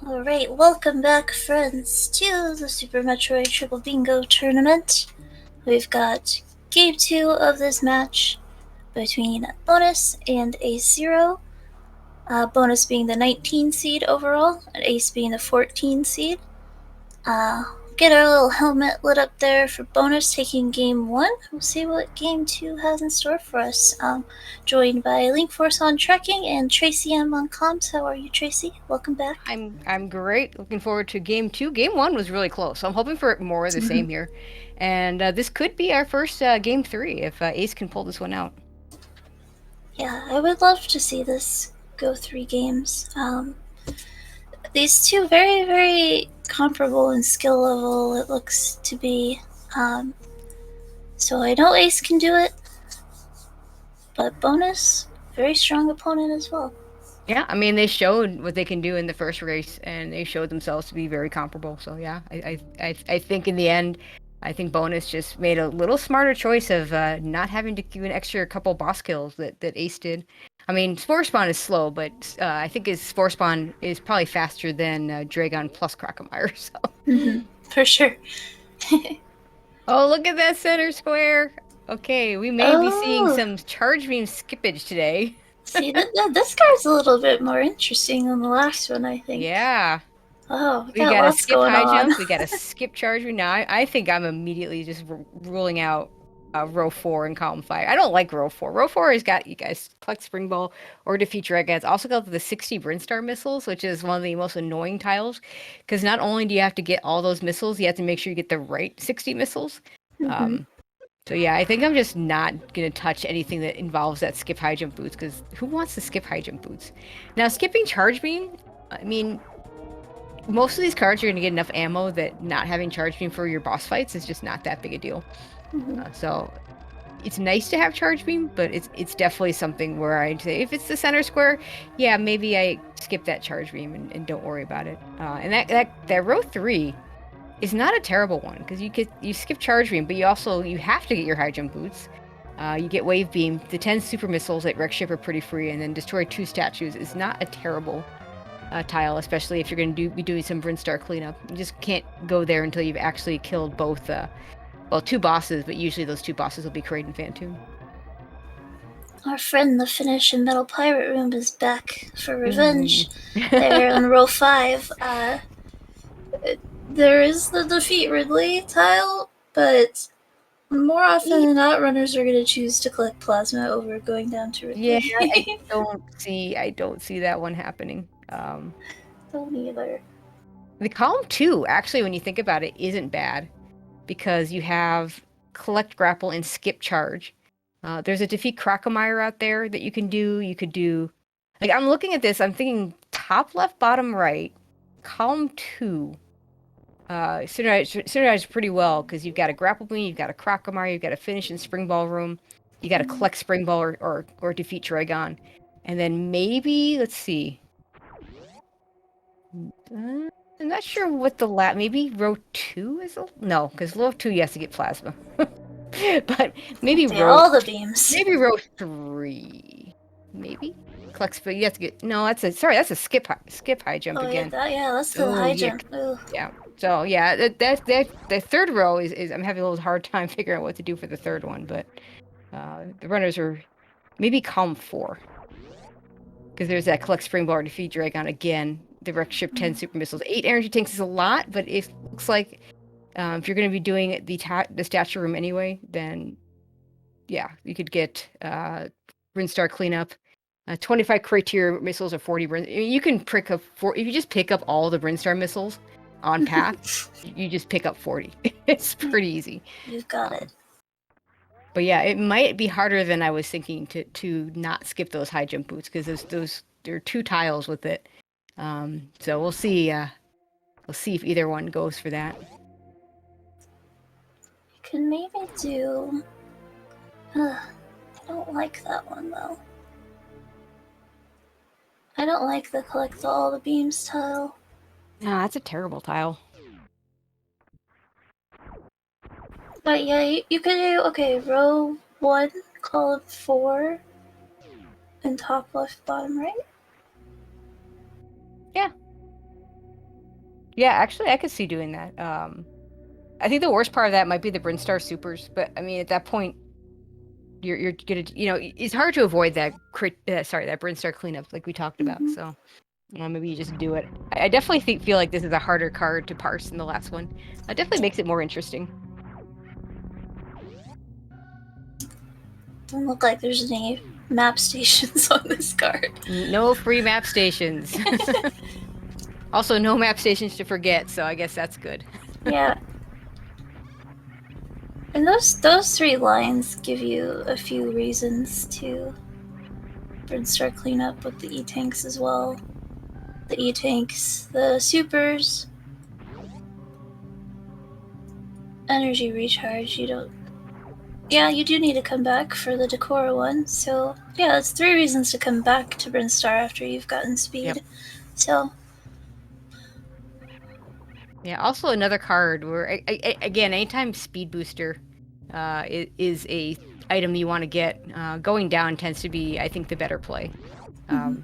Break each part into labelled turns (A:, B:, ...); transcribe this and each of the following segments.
A: Alright, welcome back, friends, to the Super Metroid Triple Bingo Tournament. We've got Game 2 of this match between Bonus and AceZer0. Bonus being the 19 seed overall, and Ace being the 14 seed. Get our little helmet lit up there for Bonus taking Game 1. We'll see what Game 2 has in store for us. Joined by Linkforce on tracking and Tracy M on comms. How are you, Tracy? Welcome back.
B: I'm great. Looking forward to game 2. Game 1 was really close, so I'm hoping for more of the same here. And this could be our first game 3 if Ace can pull this one out.
A: Yeah, I would love to see this go 3 games. These two very, very comparable in skill level, it looks to be. So I know Ace can do it, but Bonus, very strong opponent as well.
B: Yeah, I mean they showed what they can do in the first race, and they showed themselves to be very comparable. So yeah, I think in the end, I think Bonus just made a little smarter choice of not having to do an extra couple boss kills that Ace did. I mean, Spore Spawn is slow, but I think his Spore Spawn is probably faster than Dragon plus Crocomire. So.
A: For sure.
B: Oh, look at that center square. Okay, we may be seeing some charge beam skippage today.
A: See, this card's a little bit more interesting than the last one, I think.
B: Yeah.
A: Oh, we
B: We
A: got
B: got a
A: lots
B: skip
A: going
B: high
A: on.
B: jump. We got a skip charge beam. Now, I think I'm immediately just ruling out row 4 and column 5. I don't like row 4. Row 4 has got you guys collect Spring Ball or defeat Dragon. It's also got the 60 Brinstar missiles, which is one of the most annoying tiles. Because not only do you have to get all those missiles, you have to make sure you get the right 60 missiles. So yeah, I think I'm just not gonna touch anything that involves that skip high jump boots because who wants to skip high jump boots? Now skipping charge beam, I mean, most of these cards you're gonna get enough ammo that not having charge beam for your boss fights is just not that big a deal. So it's nice to have charge beam, but it's definitely something where I'd say if it's the center square, yeah, maybe I skip that charge beam and don't worry about it. And that row 3 is not a terrible one because you skip charge beam, but you have to get your high jump boots. You get wave beam. The 10 super missiles at wreck ship are pretty free, and then destroy 2 statues is not a terrible tile, especially if you're going to be doing some Brinstar cleanup. You just can't go there until you've actually killed both, 2 bosses, but usually those 2 bosses will be Kraid and Phantom.
A: Our friend the Finnish and Metal Pirate Room is back for revenge. They're on row 5. There is the defeat Ridley tile, but more often than not, runners are going to choose to collect plasma over going down to Ridley.
B: Yeah, I don't see that one happening.
A: Don't either.
B: The column 2, actually, when you think about it, isn't bad because you have collect grapple and skip charge. There's a defeat Crocomire out there that you can do. You could do, like, I'm looking at this, I'm thinking top left, bottom right, column 2. Synergize pretty well because you've got a grapple beam, you've got a Crocomire, you've got a finish in Spring Ball room, you got to collect Spring Ball or defeat Dragon. And then maybe, let's see. I'm not sure what the maybe row 2 is. No, because row 2 you have to get plasma. But maybe
A: all the beams.
B: Maybe row 3. Maybe collects, but you have to get. No, that's a skip high jump again.
A: Yeah, that's the high jump.
B: Yeah. So yeah, the third row is I'm having a little hard time figuring out what to do for the third one, but the runners are maybe column 4 because there's that collect Spring Ball or defeat Dragon again. The wreck ship 10 super missiles. 8 energy tanks is a lot, but it looks like if you're going to be doing the statue room anyway, then yeah, you could get Brinstar cleanup. 25 criteria missiles or 40 you can pick up if you just pick up all the Brinstar missiles on path, you just pick up 40. It's pretty easy.
A: You've got it.
B: But yeah, it might be harder than I was thinking to not skip those high jump boots because there are 2 tiles with it. So we'll see. We'll see if either one goes for that.
A: You can maybe do. I don't like that one though. I don't like the collect all the beams tile.
B: Nah, that's a terrible tile.
A: But yeah, you could do row 1, column 4, and top left, bottom right.
B: Yeah. Yeah, actually, I could see doing that. I think the worst part of that might be the Brinstar Supers, but I mean, at that point, you're gonna, it's hard to avoid that that Brinstar cleanup like we talked about.
A: Mm-hmm.
B: So maybe you just do it. I definitely feel like this is a harder card to parse than the last one. It definitely makes it more interesting.
A: Don't look like there's any map stations on this card.
B: No free map stations. Also, no map stations to forget, so I guess that's good.
A: Yeah. And those three lines give you a few reasons to start cleanup with the E-tanks as well. The E-tanks, the supers, energy recharge, you don't... Yeah, you do need to come back for the Decora one, so yeah, it's 3 reasons to come back to Brinstar after you've gotten speed.
B: Yep.
A: So...
B: Yeah, also another card where, again, anytime Speed Booster is a item you want to get, going down tends to be, I think, the better play.
A: Mm-hmm.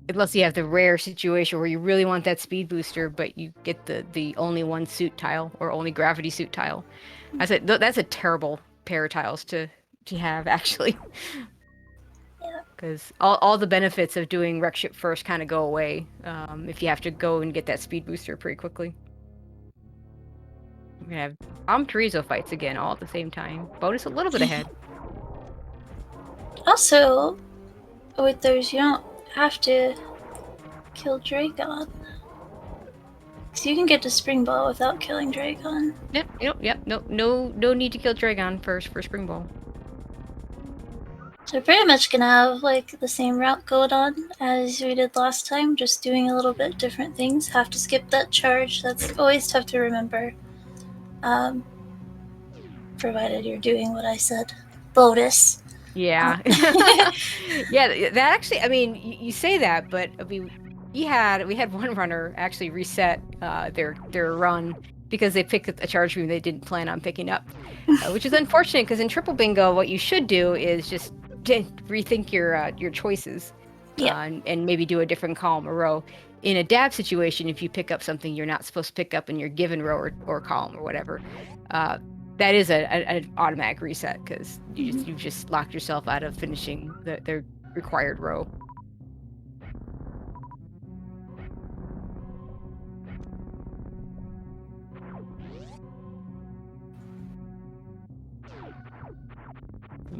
B: Unless you have the rare situation where you really want that Speed Booster, but you get the only one suit tile or only gravity suit tile. That's a terrible pair of tiles to have, actually.
A: Yeah.
B: Because all the benefits of doing Wreck Ship first kind of go away if you have to go and get that Speed Booster pretty quickly. We're gonna have Chorizo fights again, all at the same time. Bonus a little bit ahead.
A: Also, with those, you don't have to kill Dragon. Because you can get to Spring Ball without killing Dragon.
B: Yep. No need to kill Dragon first for Spring Ball.
A: So pretty much gonna have like the same route going on as we did last time, just doing a little bit different things. Have to skip that charge. That's always tough to remember. Provided you're doing what I said. Bonus.
B: Yeah. Yeah, that actually, I mean, you say that, but I mean, we had one runner actually reset their run because they picked a charge room they didn't plan on picking up, which is unfortunate because in Triple Bingo, what you should do is just rethink your choices,
A: Yeah.
B: and maybe do a different column or row. In a dab situation, if you pick up something you're not supposed to pick up in your given row or column or whatever, that is an automatic reset because you've just locked yourself out of finishing the required row.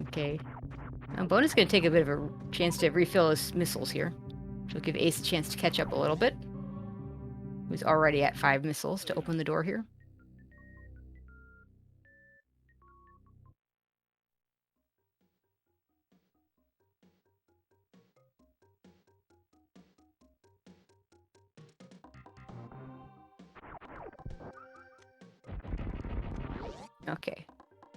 B: Okay. Bonus is going to take a bit of a chance to refill his missiles here. Which will give Ace a chance to catch up a little bit. Who's already at 5 missiles to open the door here. Okay.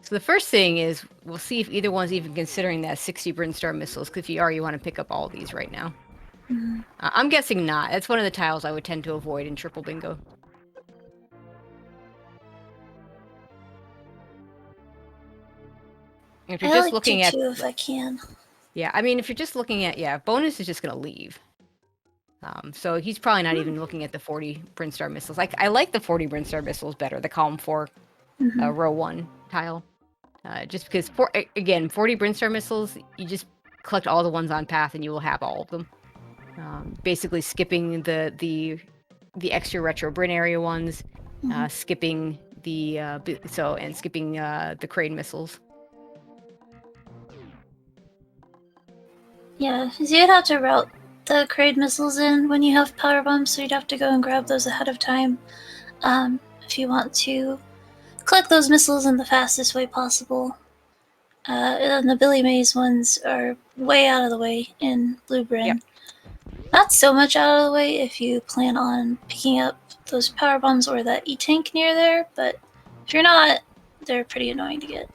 B: So the first thing is we'll see if either one's even considering that 60 Brinstar missiles, because if you are, you want to pick up all of these right now.
A: Mm-hmm.
B: I'm guessing not. That's one of the tiles I would tend to avoid in Triple Bingo. If you're
A: I
B: just
A: like to
B: looking at...
A: too if I can.
B: Yeah, I mean, if you're just looking at... bonus is just going to leave. So he's probably not even looking at the 40 Brinstar missiles. I like the 40 Brinstar missiles better, the column 4, row 1 tile. Just because, 40 Brinstar missiles, you just collect all the ones on path and you will have all of them. Basically skipping the extra retro Brin area ones, skipping skipping the Crane missiles.
A: Yeah, because you'd have to route the Kraid missiles in when you have power bombs, so you'd have to go and grab those ahead of time. If you want to collect those missiles in the fastest way possible. And the Billy Mays ones are way out of the way in Blue Brin.
B: Yep.
A: Not so much out of the way if you plan on picking up those power bombs or that E-tank near there, but if you're not, they're pretty annoying to get.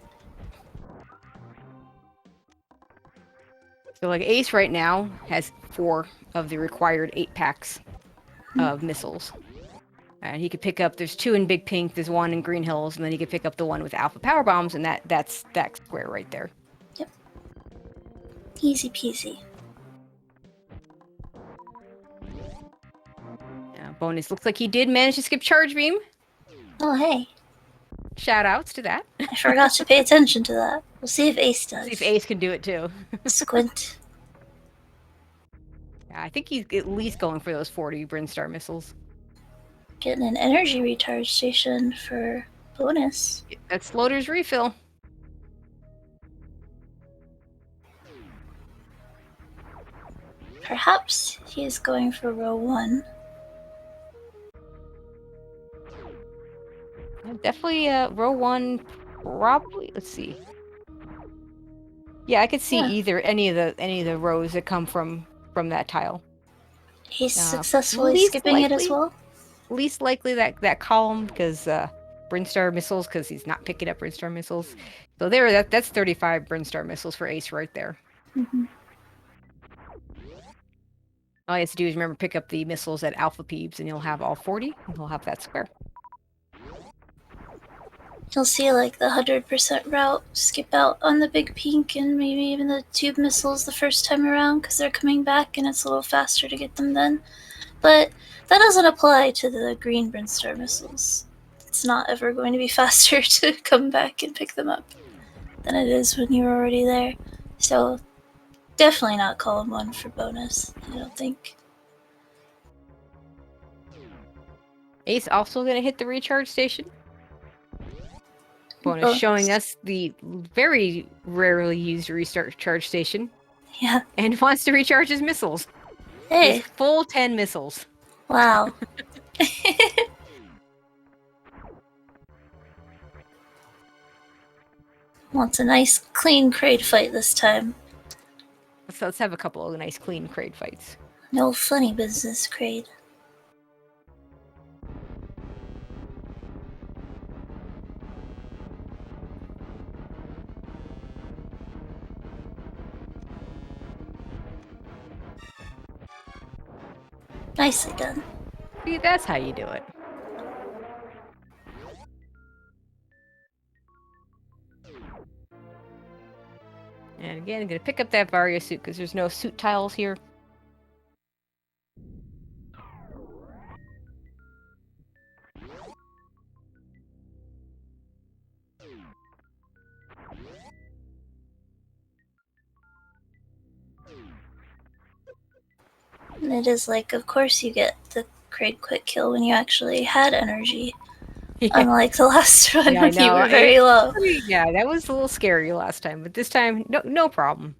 B: So like Ace right now has 4 of the required 8 packs of missiles. And he could pick up, there's 2 in Big Pink, there's 1 in Green Hills, and then he could pick up the one with Alpha Power Bombs, and that's that square right there.
A: Yep. Easy peasy.
B: Bonus looks like he did manage to skip Charge Beam.
A: Oh, hey.
B: Shout outs to that.
A: I forgot to pay attention to that. We'll see if Ace does.
B: See if Ace can do it too.
A: Squint.
B: Yeah, I think he's at least going for those 40 Brinstar missiles.
A: Getting an energy recharge station for bonus.
B: That's Loader's refill.
A: Perhaps he's going for row 1.
B: Definitely row 1, probably. Let's see. Yeah, I could see either any of the rows that come from that tile.
A: He's successfully skipping it as well.
B: Least likely that column because Brinstar missiles, because he's not picking up Brinstar missiles. So that's 35 Brinstar missiles for Ace right there.
A: Mm-hmm.
B: All he has to do is remember pick up the missiles at Alpha Peeps, and he'll have all 40, and he'll have that square.
A: You'll see like the 100% route skip out on the big pink and maybe even the tube missiles the first time around because they're coming back and it's a little faster to get them then. But that doesn't apply to the green Brinstar missiles. It's not ever going to be faster to come back and pick them up than it is when you're already there. So definitely not column 1 for bonus, I don't think.
B: Ace also going to hit the recharge station. Bonus showing us the very rarely used restart charge station.
A: Yeah.
B: And wants to recharge his missiles.
A: Hey.
B: His full 10 missiles.
A: Wow. Wants a nice clean Kraid fight this time.
B: So let's have a couple of nice clean Kraid fights.
A: No funny business, Kraid. Nicely done.
B: See, that's how you do it. And again, I'm going to pick up that Varia suit because there's no suit tiles here.
A: And it is like, of course you get the Kraid quick kill when you actually had energy. Yeah. Unlike the last one when you were very low.
B: Yeah, that was a little scary last time, but this time, no problem.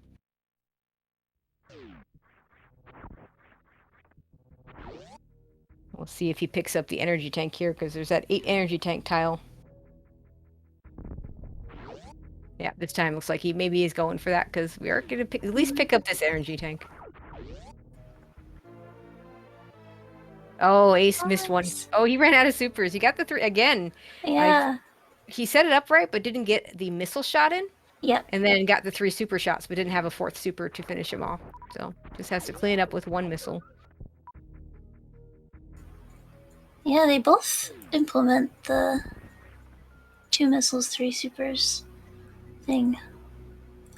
B: We'll see if he picks up the energy tank here, because there's that 8 energy tank tile. Yeah, this time looks like maybe he's going for that, because we are going to at least pick up this energy tank. Oh, Ace missed one. Oh, he ran out of supers. He got the 3 again.
A: Yeah.
B: He set it up right, but didn't get the missile shot in.
A: Yep.
B: And then got the 3 super shots, but didn't have a 4th super to finish him off. So just has to clean up with 1 missile.
A: Yeah, they both implement the 2 missiles, 3 supers thing.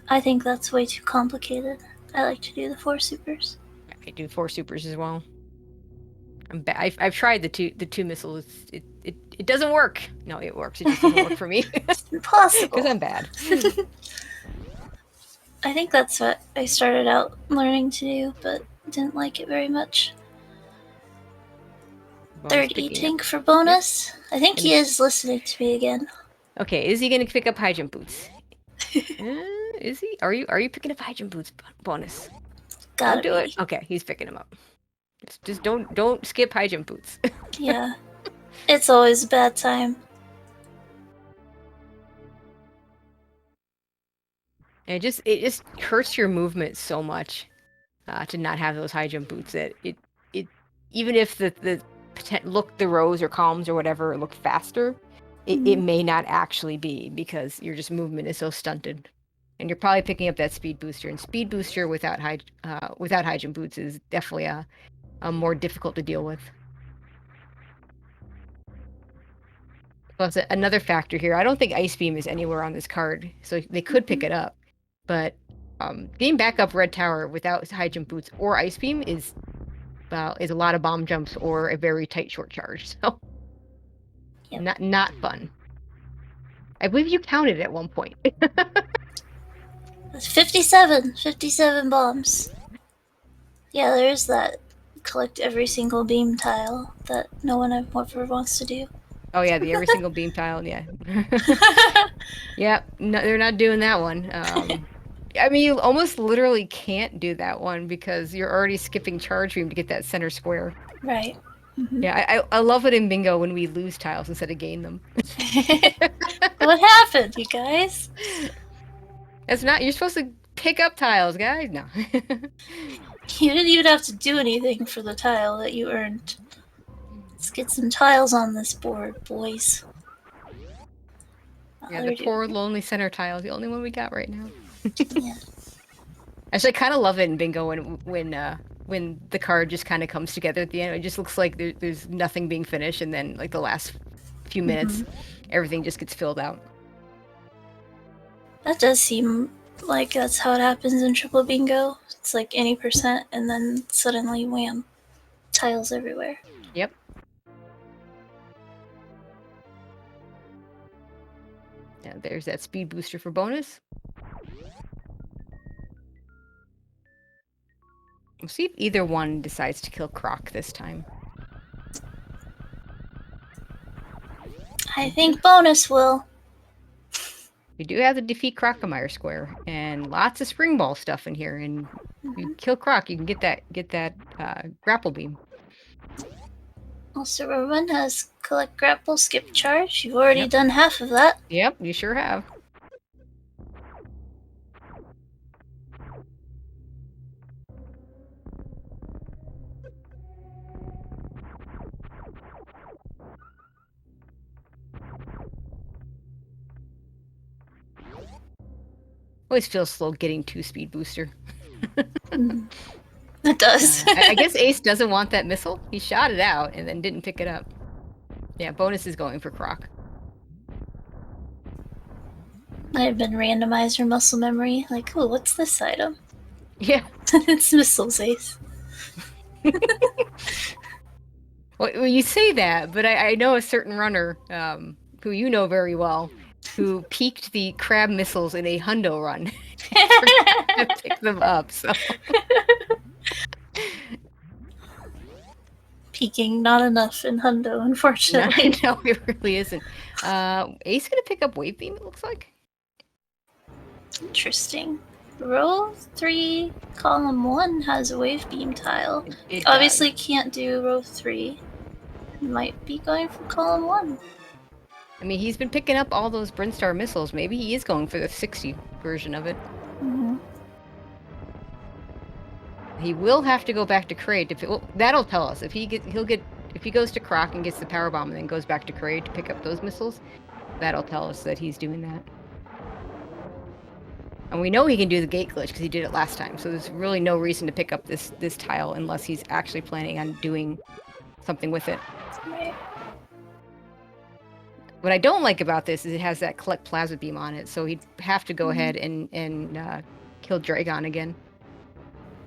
A: I think that's way too complicated. I like to do the 4 supers.
B: I do 4 supers as well. I've tried the two missiles. It doesn't work. No, it works. It just doesn't work for me.
A: It's impossible.
B: Because I'm bad.
A: I think that's what I started out learning to do, but didn't like it very much. Third E-Tank for bonus. Yep. I think he is listening to me again.
B: Okay, is he going to pick up high jump boots? Is he? Are you picking up high jump boots bonus?
A: Gotta
B: do it. Okay, he's picking them up. Just don't skip high jump boots.
A: Yeah, it's always a bad time.
B: It just hurts your movement so much to not have those high jump boots. That it even if the rows or columns or whatever look faster, it may not actually be because your just movement is so stunted. And you're probably picking up that speed booster, and speed booster without high jump boots is definitely a more difficult to deal with. Plus, another factor here, I don't think Ice Beam is anywhere on this card, so they could pick it up. But getting back up Red Tower without high jump boots or Ice Beam is is a lot of bomb jumps or a very tight short charge. So
A: Yep.
B: not fun. I believe you counted at one point.
A: 57 bombs. Yeah, there's that collect every single beam tile that no one ever wants to do.
B: Oh yeah, the every single beam tile. Yeah. Yeah, no, they're not doing that one. I mean, you almost literally can't do that one because you're already skipping charge beam to get that center square.
A: Right. Mm-hmm.
B: Yeah, I love it in bingo when we lose tiles instead of gain them.
A: What happened, you guys?
B: That's not, you're supposed to pick up tiles, guys. No.
A: You didn't even have to do anything for the tile that you earned. Let's get some tiles on this board, boys.
B: Yeah, the poor lonely center tile is the only one we got right now.
A: Yeah.
B: Actually, I kind of love it in bingo when the card just kind of comes together at the end. It just looks like there's nothing being finished, and then like the last few minutes, everything just gets filled out.
A: That does seem like that's how it happens in triple bingo. It's like any percent, and then suddenly, wham, tiles everywhere.
B: Yep. And there's that speed booster for bonus. We'll see if either one decides to kill Croc this time.
A: I think bonus will.
B: We do have the defeat Crocomire square and lots of spring ball stuff in here. And if you kill Croc, you can get that grapple beam.
A: Also, everyone has collect grapple, skip charge. You've already done half of that.
B: Yep, you sure have. Always feels slow getting 2 speed booster.
A: It does.
B: I guess Ace doesn't want that missile. He shot it out and then didn't pick it up. Yeah, bonus is going for Croc.
A: Might have been randomizer muscle memory. Like, ooh, what's this item?
B: Yeah.
A: It's missiles, Ace.
B: Well, you say that, but I know a certain runner, who you know very well, who peaked the crab missiles in a hundo run. To pick them up, so.
A: Peaking not enough in hundo, unfortunately.
B: No, it really isn't. Ace gonna pick up wave beam, it looks like.
A: Interesting. Row 3, column 1 has a wave beam tile.
B: It
A: Obviously can't do row 3. Might be going for column 1.
B: I mean, he's been picking up all those Brinstar missiles. Maybe he is going for the 60 version of it.
A: Mm-hmm.
B: He will have to go back to Kraid. That'll tell us if he goes to Croc and gets the power bomb and then goes back to Kraid to pick up those missiles. That'll tell us that he's doing that. And we know he can do the gate glitch because he did it last time. So there's really no reason to pick up this tile unless he's actually planning on doing something with it.
A: Right.
B: What I don't like about this is it has that collect plasma beam on it, so he'd have to go ahead and kill Dragon again.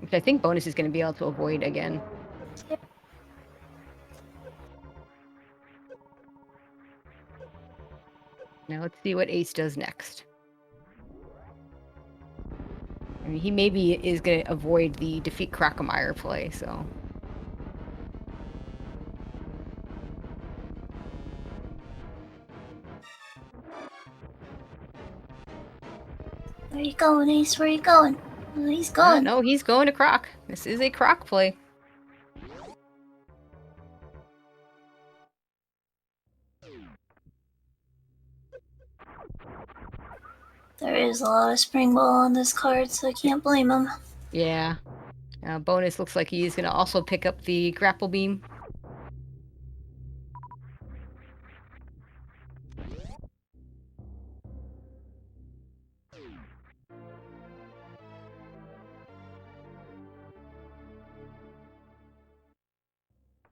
B: Which I think bonus is going to be able to avoid again.
A: Yep.
B: Now let's see what Ace does next. I mean, he maybe is going to avoid the defeat Crocomire play, so...
A: Where you going, Ace? Where you going? Oh, he's going.
B: No, he's going to Croc. This is a Croc play.
A: There is a lot of spring ball on this card, so I can't blame him.
B: Yeah. Bonus looks like he's going to also pick up the grapple beam.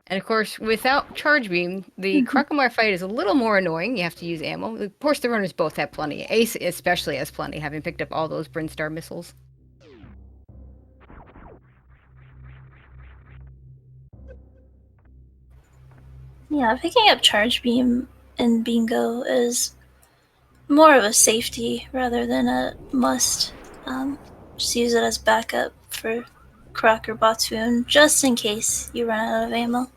B: And of course, without charge beam, the Crocomire fight is a little more annoying. You have to use ammo. Of course, the runners both have plenty. Ace especially has plenty, having picked up all those Brinstar missiles.
A: Yeah, picking up Charge Beam in Bingo is more of a safety rather than a must. Just use it as backup for Croc or Batoon, just in case you run out of ammo.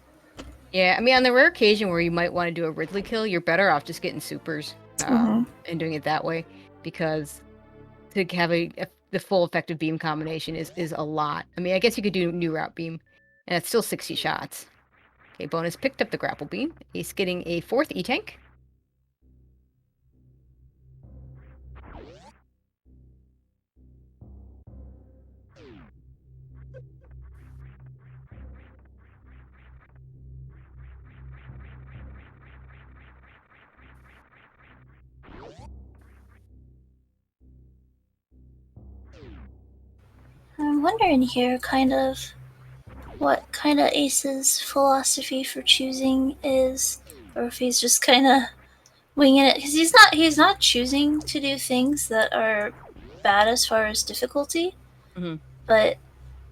B: Yeah, I mean, on the rare occasion where you might want to do a Ridley kill, you're better off just getting supers
A: Mm-hmm.
B: and doing it that way because to have the full effective beam combination is a lot. I mean, I guess you could do new route beam, and it's still 60 shots. Okay, bonus picked up the grapple beam. Ace getting a fourth E-tank.
A: I'm wondering here, kind of, what kind of Ace's philosophy for choosing is, or if he's just kind of winging it, because he's not choosing to do things that are bad as far as difficulty,
B: Mm-hmm.
A: but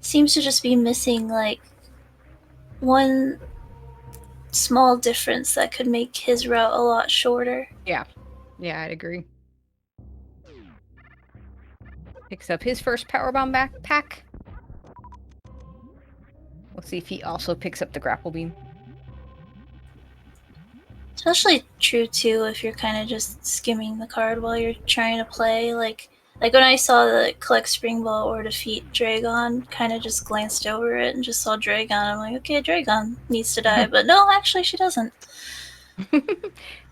A: seems to just be missing like one small difference that could make his route a lot shorter.
B: Yeah, yeah, I'd agree. Picks up his first powerbomb backpack. We'll see if he also picks up the grapple beam.
A: Especially true too if you're kind of just skimming the card while you're trying to play. Like when I saw the collect Spring Ball or defeat Dragon, kind of just glanced over it and just saw Dragon. I'm like, okay, Dragon needs to die, but no, actually she doesn't.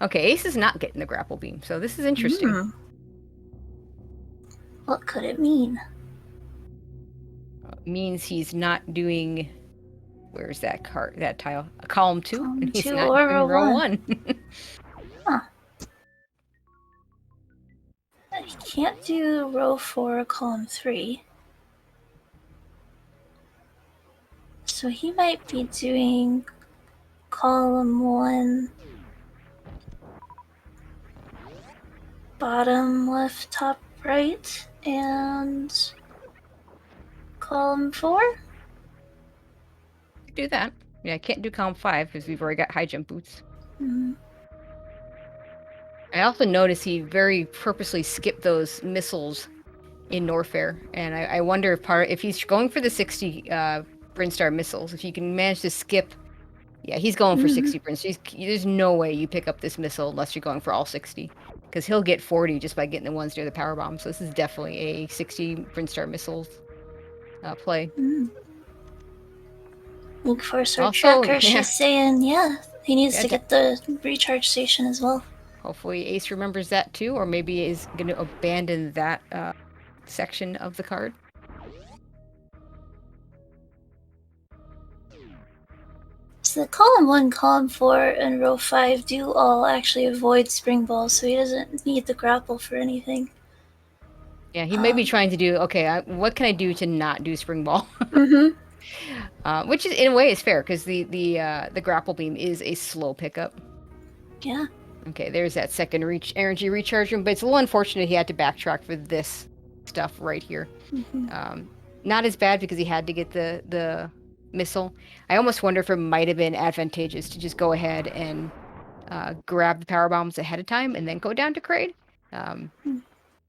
B: Okay, Ace is not getting the grapple beam, so this is interesting.
A: What could it mean?
B: Means he's not doing. Where's that card? That tile? Column 2, and he's
A: 2
B: not
A: or
B: doing
A: row
B: row
A: 1.
B: 1.
A: Huh. He can't do row 4 column 3. So he might be doing column 1, bottom left, top right, and column 4?
B: Do that. Yeah, I can't do column 5 because we've already got high jump boots.
A: Mm-hmm.
B: I also noticed he very purposely skipped those missiles in Norfair, and I wonder if he's going for the 60 Brinstar missiles, if you can manage to skip. Yeah, he's going for 60 Brinstar. There's no way you pick up this missile unless you're going for all 60, because he'll get 40 just by getting the ones near the power bomb. So this is definitely a 60 Brinstar missiles play.
A: Look for her
B: Also,
A: tracker.
B: yeah,
A: She's saying, yeah, he needs
B: yeah,
A: to get the recharge station as well.
B: hopefully Ace remembers that too, or maybe is going to abandon that section of the card.
A: So the column 1, column 4, and row 5 do all actually avoid spring balls, so he doesn't need the grapple for anything.
B: Yeah, he may be trying to do, okay, what can I do to not do spring ball? Which is, in a way, is fair, because the grapple beam is a slow pickup.
A: Yeah.
B: Okay, there's that second energy recharge room, but it's a little unfortunate he had to backtrack for this stuff right here. Not as bad because he had to get the missile. I almost wonder if it might have been advantageous to just go ahead and grab the power bombs ahead of time and then go down to Kraid.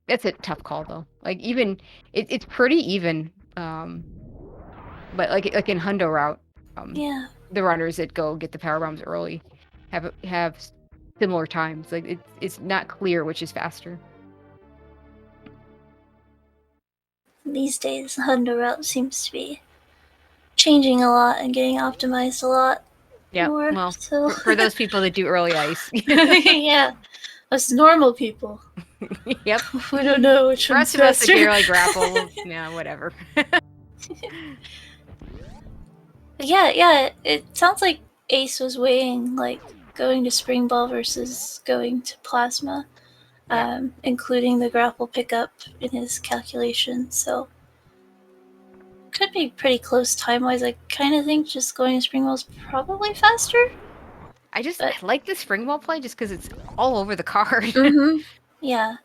B: That's a tough call though. Like even it's pretty even. But like in Hundo route,
A: Yeah.
B: the runners that go get the power bombs early have similar times. Like it's not clear which is faster.
A: These days, the Hundo route seems to be changing a lot and getting optimized a lot more.
B: Well,
A: So
B: for those people that do early ice.
A: yeah, us normal people.
B: Yep.
A: We don't know which
B: For
A: one's
B: us of us that
A: faster.
B: get early grapple, yeah, whatever.
A: Yeah. It sounds like Ace was weighing like going to Spring Ball versus going to Plasma,
B: Yeah.
A: including the grapple pickup in his calculation. So could be pretty close time wise. I kind of think just going to Spring Ball is probably faster.
B: I like the spring ball play just because it's all over the card.
A: Yeah.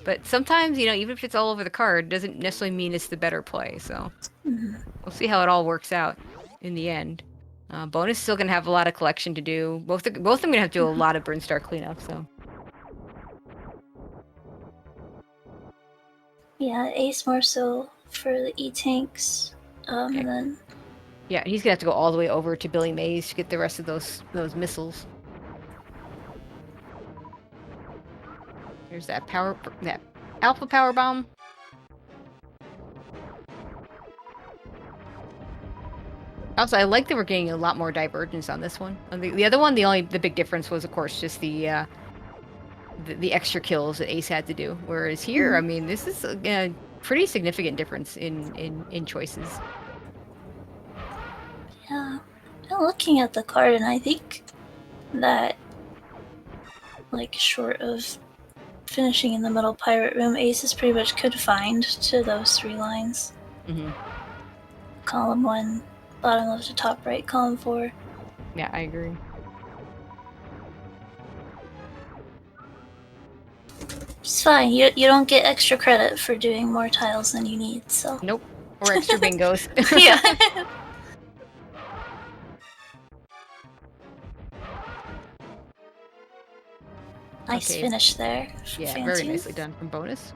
B: But sometimes, even if it's all over the card, doesn't necessarily mean it's the better play. So we'll see how it all works out in the end. Bonus is still gonna have a lot of collection to do. Both of them gonna have to do a lot of Burnstar cleanup. So
A: Yeah, Ace more so for the E-tanks,
B: okay.
A: and then
B: Yeah, he's gonna have to go all the way over to Billy Mays to get the rest of those missiles. There's that alpha power bomb. Also, I like that we're getting a lot more divergence on this one. On the other one, the big difference was, of course, just the extra kills that Ace had to do. Whereas here, I mean, this is a pretty significant difference in choices.
A: yeah, I'm looking at the card, and I think that, like, short of finishing in the middle pirate room, Ace is pretty much confined to those 3 lines.
B: Mm-hmm.
A: Column 1, bottom left to top right, column 4.
B: Yeah, I agree.
A: It's fine. You don't get extra credit for doing more tiles than you need, so.
B: Nope. Or extra bingos.
A: Yeah. Nice
B: Okay.
A: finish there.
B: Yeah,
A: Fancy.
B: very nicely done from Bonus.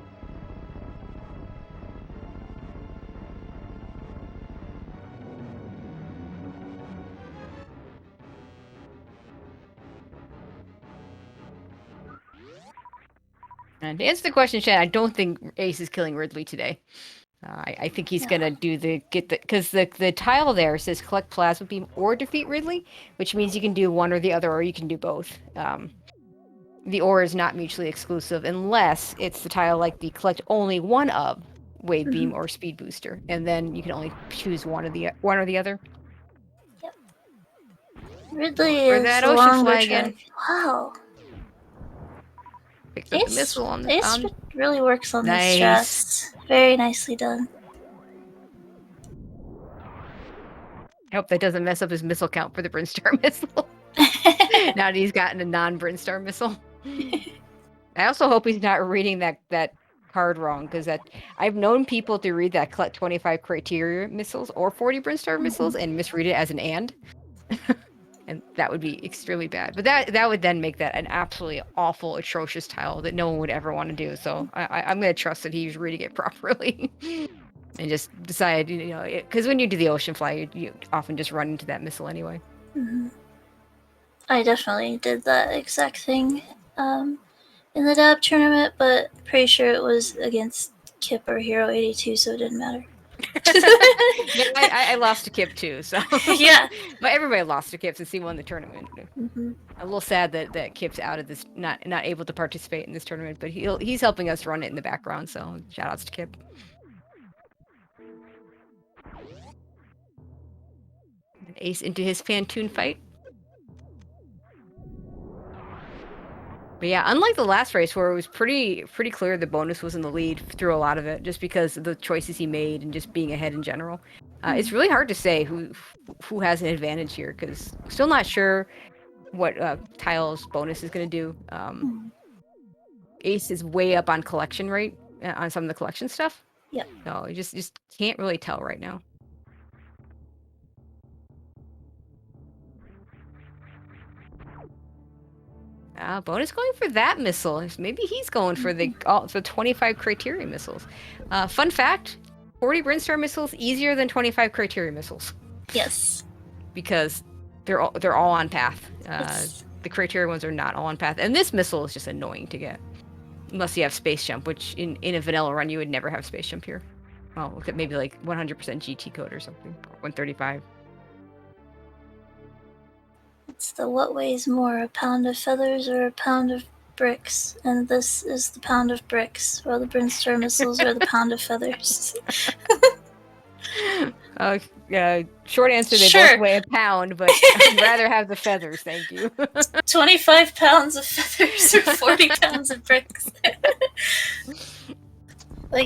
B: And to answer the question, Chad, I don't think Ace is killing Ridley today. I think he's gonna do because the tile there says collect plasma beam or defeat Ridley, which means you can do one or the other, or you can do both. The or is not mutually exclusive unless it's the tile like the collect only one of wave beam or speed booster, and then you can only choose one or the other.
A: Yep. Ridley
B: For
A: is
B: that
A: the
B: ocean
A: longer
B: fly
A: track.
B: again.
A: Wow.
B: Picked up the missile on the.
A: Ace really works on
B: Nice.
A: these strats. Very nicely done.
B: I hope that doesn't mess up his missile count for the Brinstar missile. Now that he's gotten a non-Brinstar missile. I also hope he's not reading that card wrong, because I've known people to read that collect 25 criteria missiles or 40 Brinstar missiles and misread it as an and. And that would be extremely bad. But that would then make that an absolutely awful, atrocious tile that no one would ever want to do. So I'm going to trust that he's reading it properly. And just decide, because when you do the ocean fly, you often just run into that missile anyway.
A: I definitely did that exact thing in the dab tournament, but pretty sure it was against Kip or Hero 82, so it didn't matter.
B: Yeah, I lost to Kip too, so
A: Yeah.
B: But everybody lost to Kip since he won the tournament.
A: Mm-hmm.
B: I'm a little sad that Kip's out of this, not able to participate in this tournament, but he's helping us run it in the background, so shout outs to Kip. Ace into his Fantoon fight. But yeah, unlike the last race where it was pretty clear the Bonus was in the lead through a lot of it, just because of the choices he made and just being ahead in general. It's really hard to say who has an advantage here, because still not sure what Tile's Bonus is going to do. Ace is way up on collection rate on some of the collection stuff.
A: Yep.
B: So you just can't really tell right now. Bonus going for that missile. Maybe he's going for the 25 criteria missiles. Fun fact: 40 Brinstar missiles easier than 25 criteria missiles.
A: Yes.
B: Because they're all on path. The criteria ones are not all on path, and this missile is just annoying to get, unless you have space jump, which in a vanilla run you would never have space jump here. Well, look at maybe like 100% GT code or something, 135.
A: It's the what weighs more, a pound of feathers or a pound of bricks? And this is the pound of bricks, while the Brinstar missiles are the pound of feathers.
B: Short answer, they both weigh a pound, but I'd rather have the feathers, thank you.
A: 25 pounds of feathers or 40 pounds of bricks. But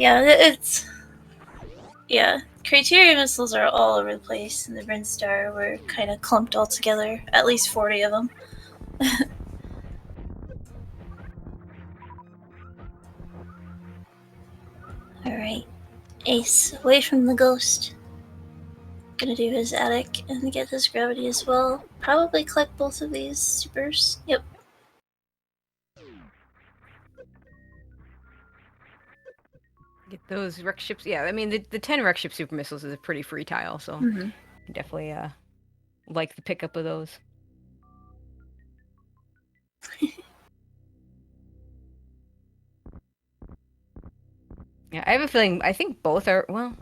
A: yeah, criteria missiles are all over the place, and the Brinstar were kind of clumped all together, at least 40 of them. Alright, Ace, away from the ghost. gonna do his attic and get his gravity as well. Probably collect both of these supers. Yep.
B: Get those wreck ships. Yeah, I mean the 10 wreck ship super missiles is a pretty free tile, so definitely like the pickup of those. Yeah, I have a feeling. I think both are. Well,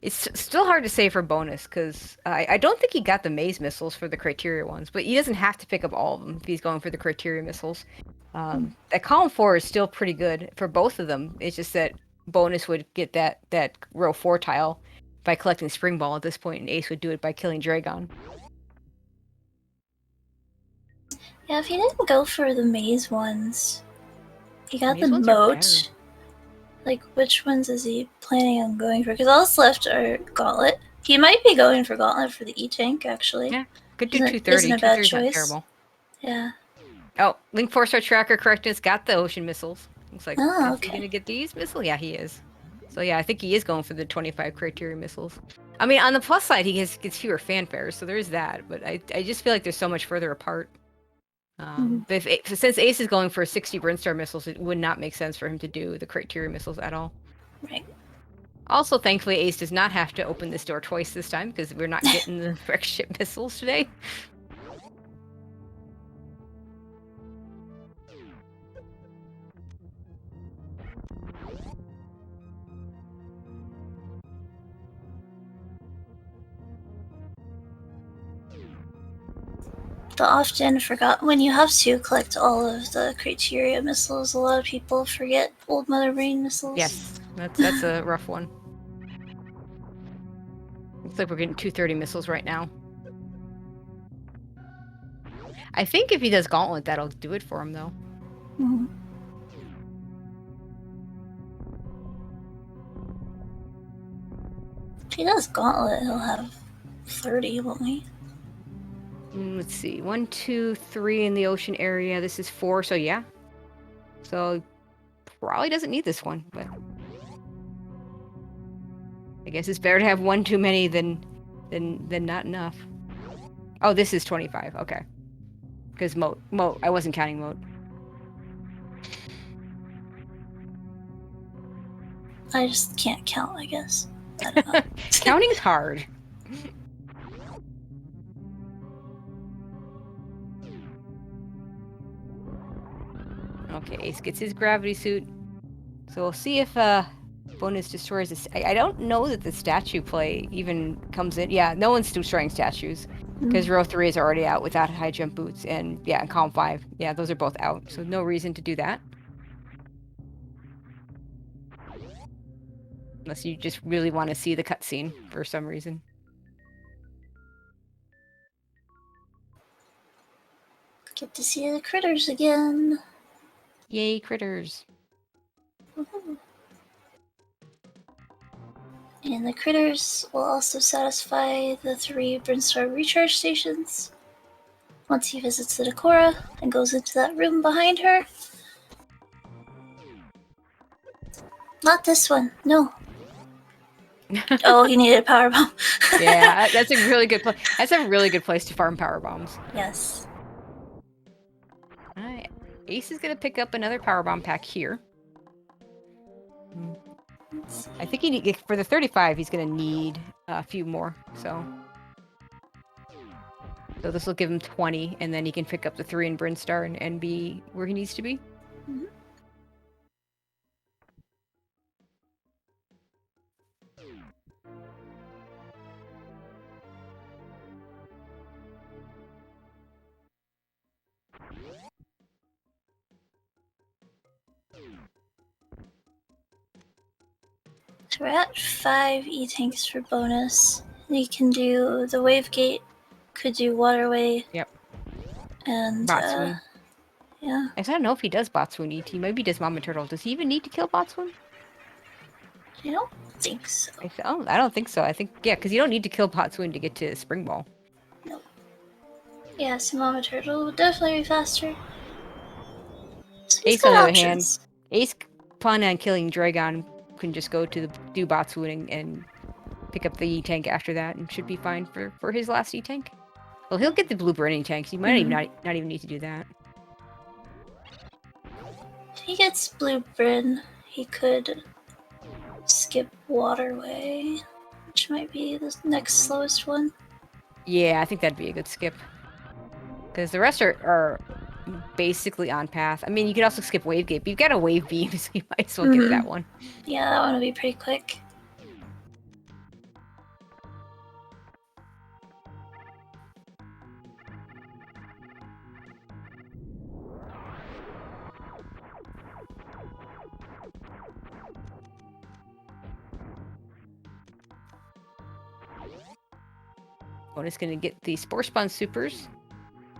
B: it's still hard to say for bonus because I don't think he got the maze missiles for the criteria ones, but he doesn't have to pick up all of them if he's going for the criteria missiles. That column 4 is still pretty good for both of them. It's just that bonus would get that row 4 tile by collecting Spring Ball at this point, and Ace would do it by killing Dragon.
A: Yeah, if he didn't go for the maze ones, he got
B: Maze
A: the
B: ones are
A: moat. Like, which ones is he planning on going for? Because all that's left are Gauntlet. He might be going for Gauntlet for the E-Tank, actually.
B: Yeah, could do
A: Isn't
B: 230.
A: a bad
B: 230 is not
A: choice.
B: terrible.
A: Yeah.
B: Oh, Link 4-star tracker correctness got the ocean missiles. Looks like,
A: Oh,
B: is he gonna get these missiles? Yeah, he is. So yeah, I think he is going for the 25 criteria missiles. I mean, on the plus side, he gets fewer fanfares, so there is that. But I just feel like they're so much further apart. But since Ace is going for 60 Brinstar missiles, it would not make sense for him to do the criteria missiles at all.
A: Right.
B: Also, thankfully, Ace does not have to open this door twice this time because we're not getting the wreck ship missiles today.
A: The often forgot when you have to collect all of the criteria missiles, a lot of people forget Old Mother Brain missiles.
B: Yes, that's a rough one. Looks like we're getting 230 missiles right now. I think if he does Gauntlet, that'll do it for him, though.
A: If he does Gauntlet, he'll have 30, won't he?
B: Let's see. 1, 2, 3 in the ocean area. This is 4, so yeah. So probably doesn't need this one, but I guess it's better to have one too many than not enough. Oh, this is 25. Okay. Because moat. I wasn't counting moat.
A: I just can't count, I guess. I don't know.
B: Counting's hard. Okay, Ace gets his gravity suit. So we'll see if bonus destroys this. I don't know that the statue play even comes in. Yeah, no one's destroying statues. Because row 3 is already out without high jump boots. And yeah, and column 5. Yeah, those are both out. So no reason to do that. Unless you just really want to see the cutscene for some reason.
A: Get to see the critters again.
B: Yay, critters.
A: And the critters will also satisfy the 3 Brinstar recharge stations. Once he visits the Decora and goes into that room behind her. Not this one, no. Oh, he needed a power bomb.
B: Yeah, that's a really good place. That's a really good place to farm power bombs.
A: Yes.
B: Alright. Ace is gonna pick up another power bomb pack here. I think for the 35 he's gonna need a few more, so this will give him 20, and then he can pick up the 3 in Brinstar and be where he needs to be.
A: So we're at 5 E-Tanks for bonus. You can do the Wave Gate, could do Waterway.
B: Yep.
A: And,
B: Botswoon.
A: Yeah.
B: I don't know if he does Botswoon ET. Maybe he does Mama Turtle. Does he even need to kill Botswoon?
A: I don't think so.
B: I don't think so. I think, yeah, because you don't need to kill Botswoon to get to Spring Ball.
A: No. Yeah, so Mama Turtle would definitely be faster. So
B: Ace, on the other hand, Ace, upon on killing Dragon, can just go to do Botswoon and pick up the E-Tank after that and should be fine for his last E-Tank. Well, he'll get the blue burning tanks. He might even not even need to do that.
A: If he gets blue Bryn, he could skip Waterway, which might be the next slowest one.
B: Yeah, I think that'd be a good skip. Because the rest are basically on path. I mean, you could also skip Wave Gate, but you've got a Wave Beam, so you might as well get that one.
A: Yeah, that one will be pretty quick.
B: Bonus gonna get the Spore Spawn Supers.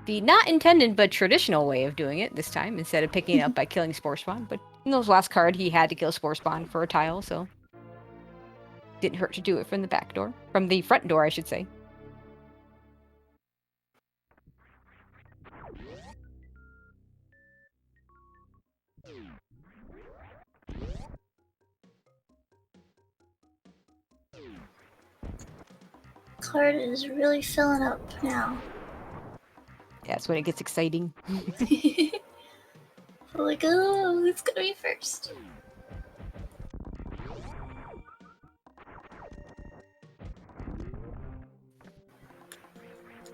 B: The not intended but traditional way of doing it this time, instead of picking it up by killing Spore Spawn. But in those last card, he had to kill Spore Spawn for a tile, so didn't hurt to do it from the back door. From the front door, I should say.
A: Card is really filling up now.
B: That's when it gets exciting.
A: Like, oh, it's gonna be first.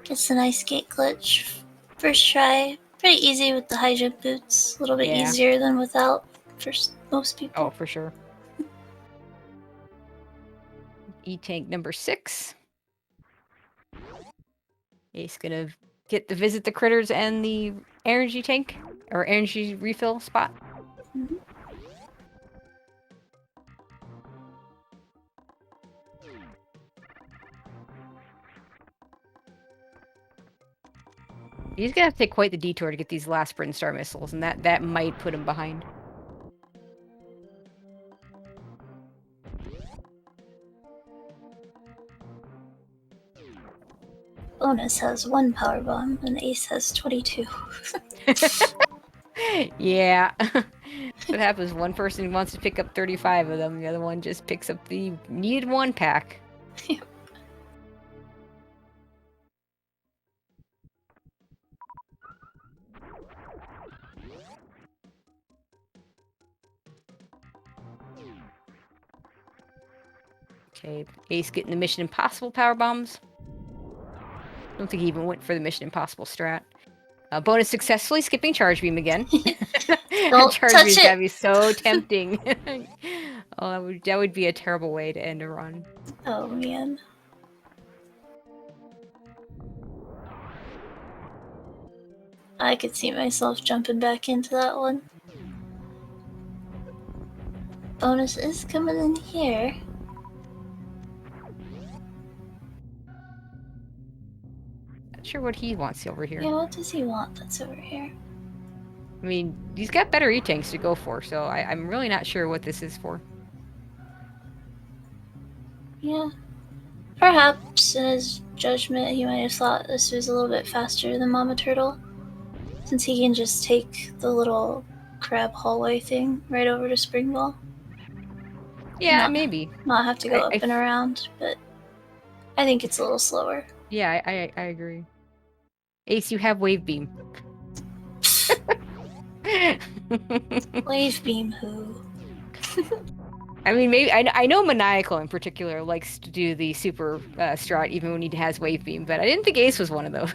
A: It's a nice gate glitch. First try. Pretty easy with the high jump boots. A little bit easier than without for most people.
B: Oh, for sure. E-Tank number 6. Ace gonna get to visit the critters and the energy tank, or energy refill spot. He's gonna have to take quite the detour to get these last Brinstar missiles, and that might put him behind.
A: Bonus has 1 power bomb, and Ace has 22.
B: Yeah. What happens? One person wants to pick up 35 of them, the other one just picks up the needed 1 pack.
A: Yep.
B: Okay, Ace getting the Mission Impossible power bombs. Don't think he even went for the Mission Impossible strat. Bonus successfully skipping Charge Beam again.
A: Don't
B: Charge
A: touch
B: Beam's
A: it.
B: gotta be so tempting. Oh, that would be a terrible way to end a run.
A: Oh man. I could see myself jumping back into that one. Bonus is coming in here.
B: Not sure what he wants over here.
A: Yeah, what does he want that's over here?
B: I mean, he's got better E-Tanks to go for, so I'm really not sure what this is for.
A: Yeah. Perhaps in his judgment he might have thought this was a little bit faster than Mama Turtle, since he can just take the little crab hallway thing right over to Spring Ball.
B: Yeah, maybe.
A: Not have to go up and around, but I think it's a little slower.
B: Yeah, I agree. Ace, you have Wave Beam.
A: Wave Beam who?
B: I mean, maybe I know Maniacal in particular likes to do the super strat even when he has Wave Beam, but I didn't think Ace was one of those.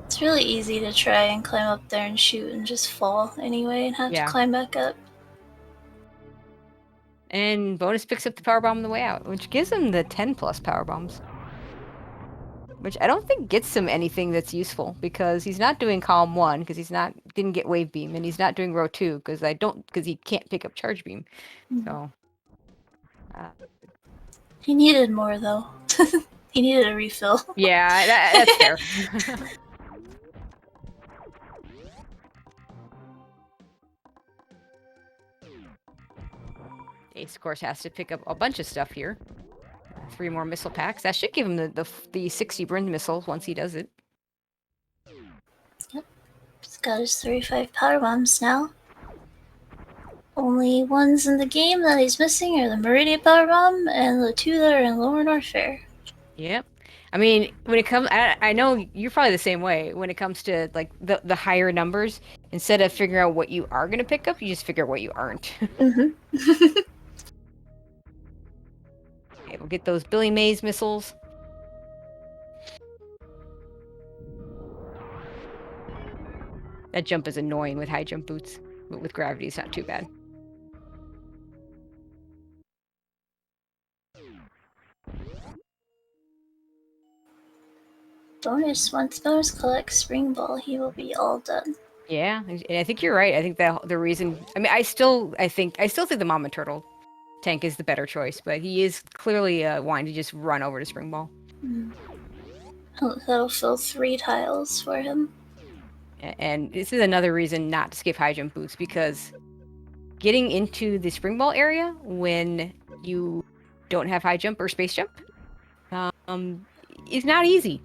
A: It's really easy to try and climb up there and shoot and just fall anyway and have to climb back up.
B: And Bonus picks up the power bomb on the way out, which gives him the 10 plus power bombs. Which I don't think gets him anything that's useful, because he's not doing column 1 because didn't get Wave Beam, and he's not doing row 2 because he can't pick up Charge Beam. So
A: he needed more though. He needed a refill.
B: Yeah, that's fair. Ace, of course, has to pick up a bunch of stuff here. 3 more missile packs. That should give him the 60 Brin missiles once he does it.
A: Yep. He's got his 35 power bombs now. Only ones in the game that he's missing are the Meridian Power Bomb and the two that are in Lower North Fair.
B: Yep. I mean, when it comes, I know you're probably the same way. When it comes to like the higher numbers, instead of figuring out what you are gonna pick up, you just figure out what you aren't.
A: Mm-hmm.
B: Okay, we'll get those Billy Mays missiles. That jump is annoying with high jump boots, but with gravity, it's not too bad.
A: Once bonus collects Spring Ball, he will be all done.
B: Yeah, and I think you're right. I think that the reason, I mean, I still think the Mama Turtle tank is the better choice, but he is clearly wanting to just run over to Spring Ball.
A: That'll fill 3 tiles for him.
B: And this is another reason not to skip high jump boots, because getting into the Spring Ball area when you don't have high jump or space jump is not easy.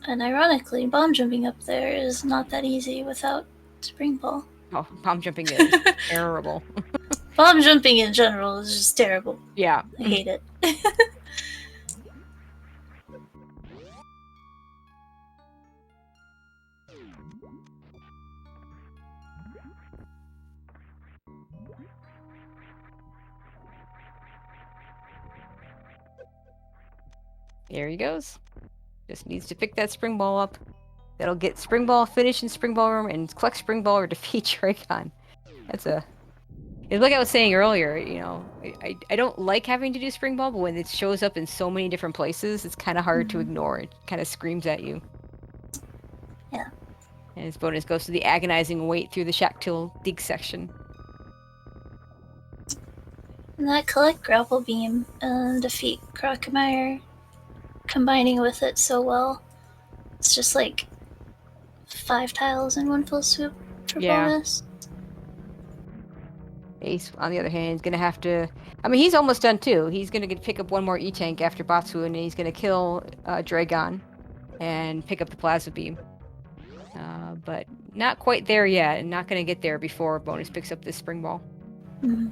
A: And ironically, bomb jumping up there is not that easy without Spring Ball.
B: Oh, bomb jumping is terrible.
A: Bomb jumping in general is just terrible.
B: Yeah.
A: I hate it.
B: There he goes. Just needs to pick that Spring Ball up. That'll get Spring Ball finished in Spring Ball room and collect Spring Ball or defeat Dragon. It's like I was saying earlier, you know, I don't like having to do Spring Ball, but when it shows up in so many different places, it's kind of hard to ignore. It kind of screams at you.
A: Yeah.
B: And his bonus goes to the agonizing wait through the Shacktill dig section.
A: And that collect Grapple Beam and defeat Crocomire, combining with it so well. It's just like 5 tiles in one full swoop for bonus.
B: Ace, on the other hand, is going to have to... I mean, he's almost done, too. He's going to pick up one more E-Tank after Batsu, and he's going to kill Dragon and pick up the Plasma Beam. But not quite there yet, and not going to get there before bonus picks up this Spring Ball.
A: Mm-hmm.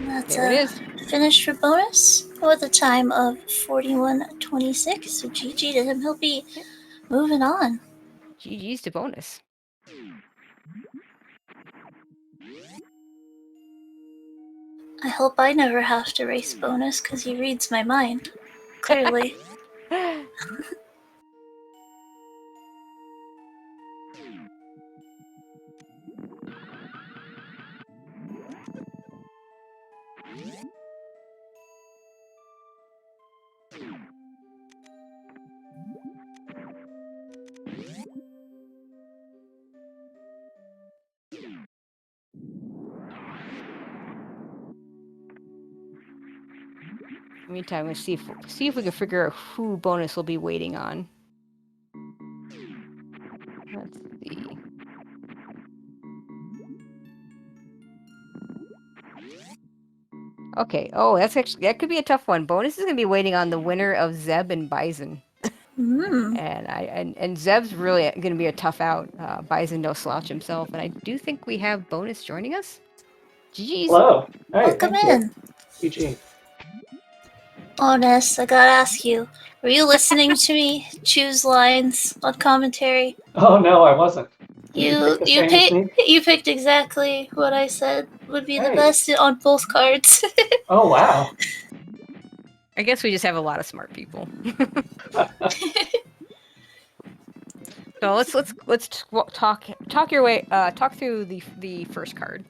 A: That's
B: there it is.
A: Finished for bonus with a time of 41:26. So GG to him. He'll be moving on.
B: GG's to bonus.
A: I hope I never have to race bonus because he reads my mind. Clearly.
B: Meantime, let's see if we can figure out who bonus will be waiting on. Let's see. Okay. Oh, that could be a tough one. Bonus is gonna be waiting on the winner of Zeb and Bison. And Zeb's really gonna be a tough out. Bison no slouch himself, and I do think we have bonus joining us. GG's.
C: Hello. Hey,
A: Welcome in.
C: GG.
A: Bonus, I gotta ask you, were you listening to me choose lines on commentary?
C: Oh no, I wasn't.
A: You picked exactly what I said would be the best on both cards.
C: Oh wow.
B: I guess we just have a lot of smart people. So let's talk your way. Talk through the first card.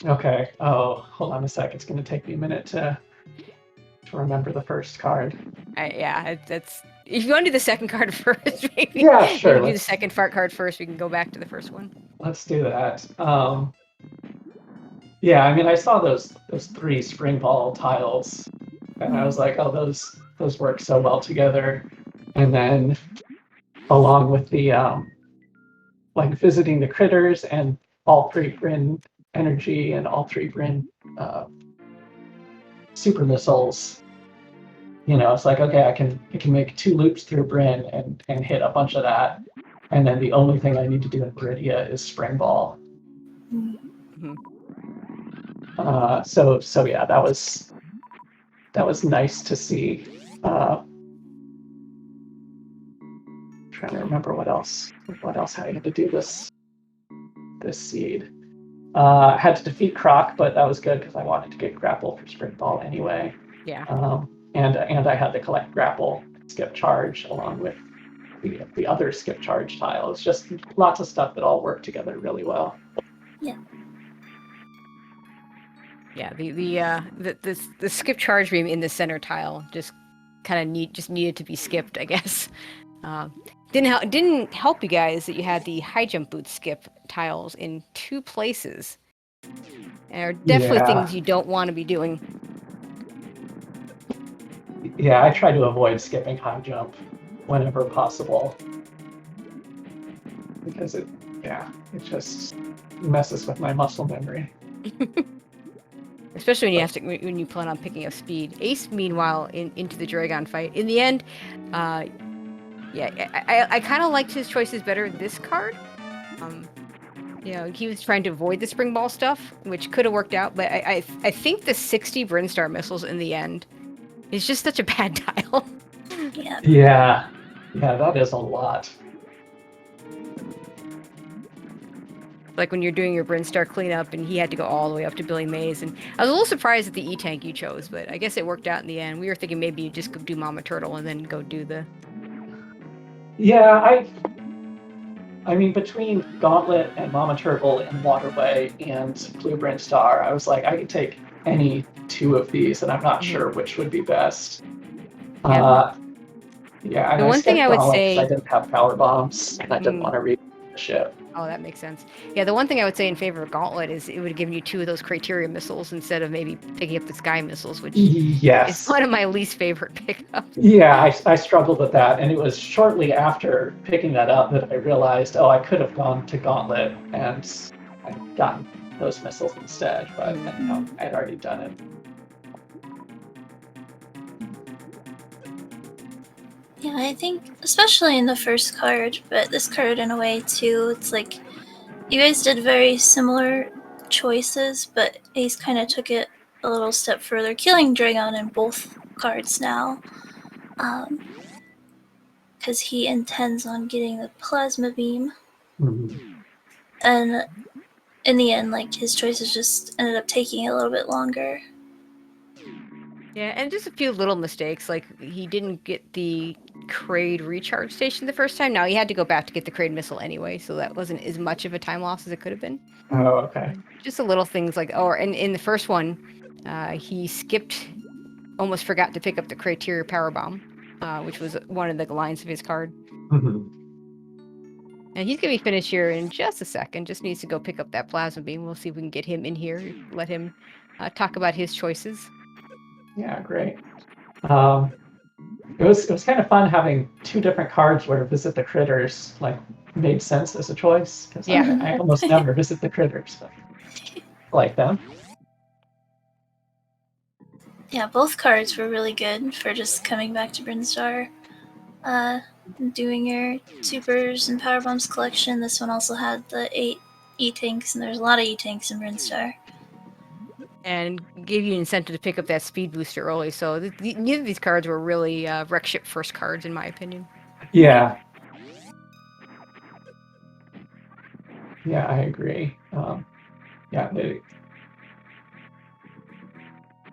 C: Okay. Oh, hold on a sec. It's going to take me a minute to remember the first card.
B: That's if you want to do the second card first, maybe.
C: Yeah, sure.
B: Do the second fart card first. We can go back to the first one.
C: Let's do that. Yeah, I mean, I saw those 3 Spring Ball tiles, and I was like, oh, those work so well together. And then, along with the like visiting the critters and all 3 Bryn energy and all 3 Bryn super missiles, it's like, okay, I can make 2 loops through Bryn and hit a bunch of that, and then the only thing I need to do in Viridia is Spring Ball.
B: Mm-hmm.
C: So yeah, that was nice to see. Trying to remember what else I had to do this seed. Had to defeat Croc, but that was good because I wanted to get grapple for Spring Ball anyway.
B: Yeah.
C: And I had to collect grapple, skip charge, along with the other skip charge tiles. Just lots of stuff that all worked together really well.
A: Yeah.
B: Yeah, the skip charge beam in the center tile just kind of needed to be skipped, I guess. Didn't help you guys that you had the high jump boot skip tiles in 2 places. And are definitely things you don't want to be doing.
C: Yeah, I try to avoid skipping high jump whenever possible because it just messes with my muscle memory.
B: Especially when you plan on picking up speed. Ace, meanwhile, into the Dragon fight. In the end, I kind of liked his choices better this card. He was trying to avoid the Spring Ball stuff, which could have worked out, but I think the 60 Brinstar missiles in the end is just such a bad tile.
A: Yeah.
C: Yeah, that is a lot.
B: Like when you're doing your Brinstar cleanup and he had to go all the way up to Billy Mays. And I was a little surprised at the E-Tank you chose, but I guess it worked out in the end. We were thinking maybe you'd just go do Mama Turtle and then go do the...
C: Yeah, I mean, between Gauntlet and Mama Turtle and Waterway and Blue Brinstar, I was like, I could take any 2 of these, and I'm not sure which would be best.
B: Yeah.
C: Yeah,
B: The one thing I would say...
C: I didn't have power bombs, and I didn't want to read the ship.
B: Oh, that makes sense. Yeah, the one thing I would say in favor of Gauntlet is it would have given you 2 of those Criteria missiles instead of maybe picking up the Sky missiles, which is one of my least favorite pickups.
C: Yeah, I struggled with that, and it was shortly after picking that up that I realized, I could have gone to Gauntlet and I'd gotten those missiles instead, but I had already done it.
A: Yeah, I think especially in the first card, but this card in a way too, it's like you guys did very similar choices, but Ace kind of took it a little step further, killing Dragon in both cards now. Because he intends on getting the plasma beam. And in the end, like, his choices just ended up taking a little bit longer.
B: Yeah, and just a few little mistakes, like he didn't get the Kraid recharge station the first time. Now he had to go back to get the Kraid missile anyway, so that wasn't as much of a time loss as it could have been.
C: Oh, okay.
B: Just the little things like, and in the first one, he almost forgot to pick up the Criteria Power Bomb, which was one of the lines of his card.
C: Mm-hmm.
B: And he's going to be finished here in just a second. Just needs to go pick up that plasma beam. We'll see if we can get him in here, let him talk about his choices.
C: Yeah, great. It was kind of fun having 2 different cards where Visit the Critters made sense as a choice, because I almost never visit the critters, but I like them.
A: Yeah, both cards were really good for just coming back to Brinstar. Doing your supers and power bombs collection. This one also had the 8 E-tanks, and there's a lot of E-tanks in Brinstar.
B: And gave you an incentive to pick up that speed booster early. So neither of these cards were really wreck ship first cards, in my opinion.
C: Yeah. Yeah, I agree.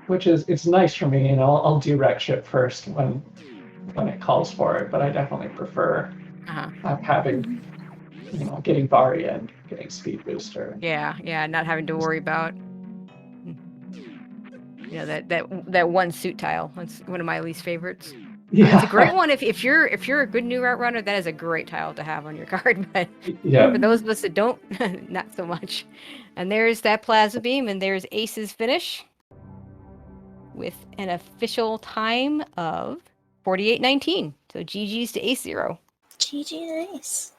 C: Which is, it's nice for me, I'll do wreck ship first when it calls for it, but I definitely prefer having, getting Varia and getting speed booster.
B: Yeah, not having to worry about that one suit tile. That's one of my least favorites.
C: Yeah.
B: It's a great one if you're a good new route runner. That is a great tile to have on your card. But for those of us that don't, not so much. And there's that plasma beam, and there's Ace's finish with an official time of 48:19. So GG's to AceZer0.
A: GG to Ace.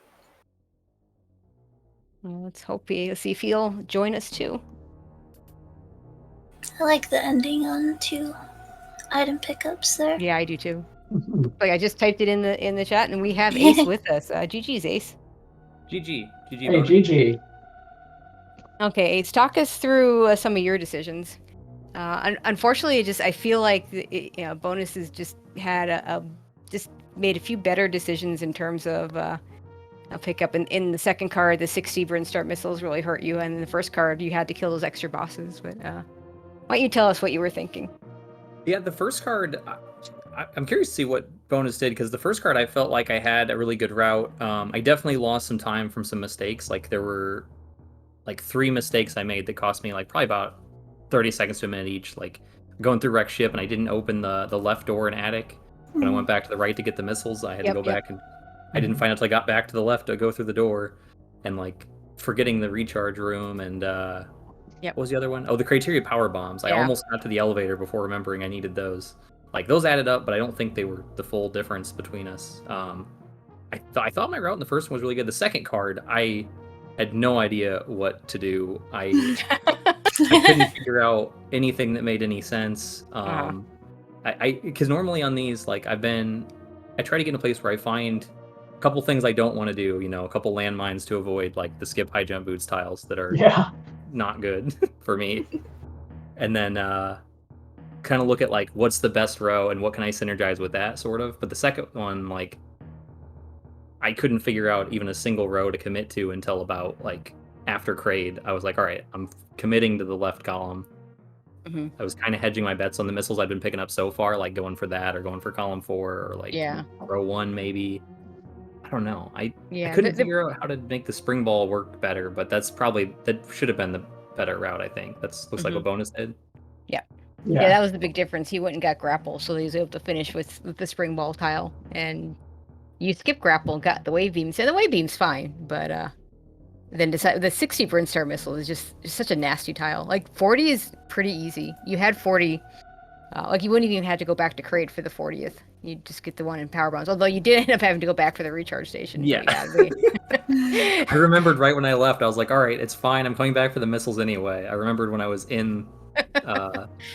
B: Well, let's hope see if he'll join us too.
A: I like the ending on 2. item pickups there.
B: Yeah, I do too. Like I just typed it in the chat, and we have Ace with us. GG's Ace.
D: GG. GG.
C: Hey,
D: bonus.
C: GG.
B: Okay, Ace, talk us through some of your decisions. Unfortunately, I feel like Bonus has just had just made a few better decisions in terms of a pickup. In the second card, the 60 Brinstar missiles really hurt you, and in the first card, you had to kill those extra bosses. But why don't you tell us what you were thinking?
D: Yeah, the first card, I'm curious to see what Bonus did, because the first card I felt like I had a really good route. I definitely lost some time from some mistakes. Like there were like 3 mistakes I made that cost me like probably about 30 seconds to a minute each. Like going through wreck ship and I didn't open the left door in attic. When I went back to the right to get the missiles, I had to go back, and I didn't find out until I got back to the left to go through the door, and like forgetting the recharge room and what was the other one? Oh, the criteria power bombs. I almost got to the elevator before remembering I needed those. Like those added up, but I don't think they were the full difference between us. I thought my route in the first one was really good. The second card, I had no idea what to do. I couldn't figure out anything that made any sense. Because normally on these, like I try to get in a place where I find a couple things I don't want to do. You know, a couple landmines to avoid, like the skip high jump boots tiles that are not good for me, and then kind of look at like what's the best row and what can I synergize with that sort of. But the second one, like I couldn't figure out even a single row to commit to until about like after Kraid. I was like, all right, I'm committing to the left column. I was kind of hedging my bets on the missiles I'd been picking up so far, like going for that or going for column 4 or like row 1 maybe. I don't know. I couldn't figure out how to make the spring ball work better, but that should have been the better route, I think. Looks like what Bonus did.
B: Yeah, that was the big difference. He went and got grapple, so he was able to finish with the spring ball tile, and you skip grapple and got the wave beams, and the wave beam's fine, but then the 60 Brinstar missile is just such a nasty tile. Like 40 is pretty easy. You had 40, like you wouldn't even have to go back to Kraid for the 40th. You just get the one in power bombs. Although you did end up having to go back for the recharge station.
D: Yeah. I remembered right when I left. I was like, all right, it's fine. I'm coming back for the missiles anyway. I remembered when I was in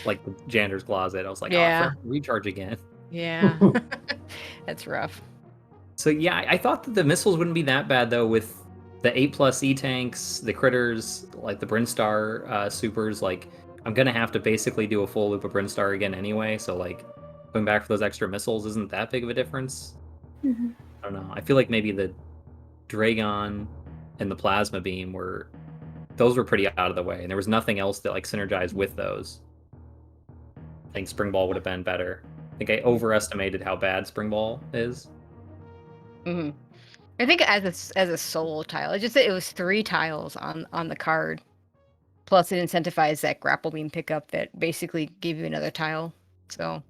D: like the janitor's closet. I was like, recharge again.
B: Yeah. That's rough.
D: So yeah, I thought that the missiles wouldn't be that bad though, with the 8+ E-tanks, the critters, like the Brinstar supers. Like I'm gonna have to basically do a full loop of Brinstar again anyway, so like going back for those extra missiles isn't that big of a difference. I don't know. I feel like maybe the Dragon and the Plasma Beam were pretty out of the way, and there was nothing else that like synergized with those. I think Spring Ball would have been better. I think I overestimated how bad Spring Ball is.
B: I think as a solo tile, it was 3 tiles on the card, plus it incentivized that grapple beam pickup that basically gave you another tile. So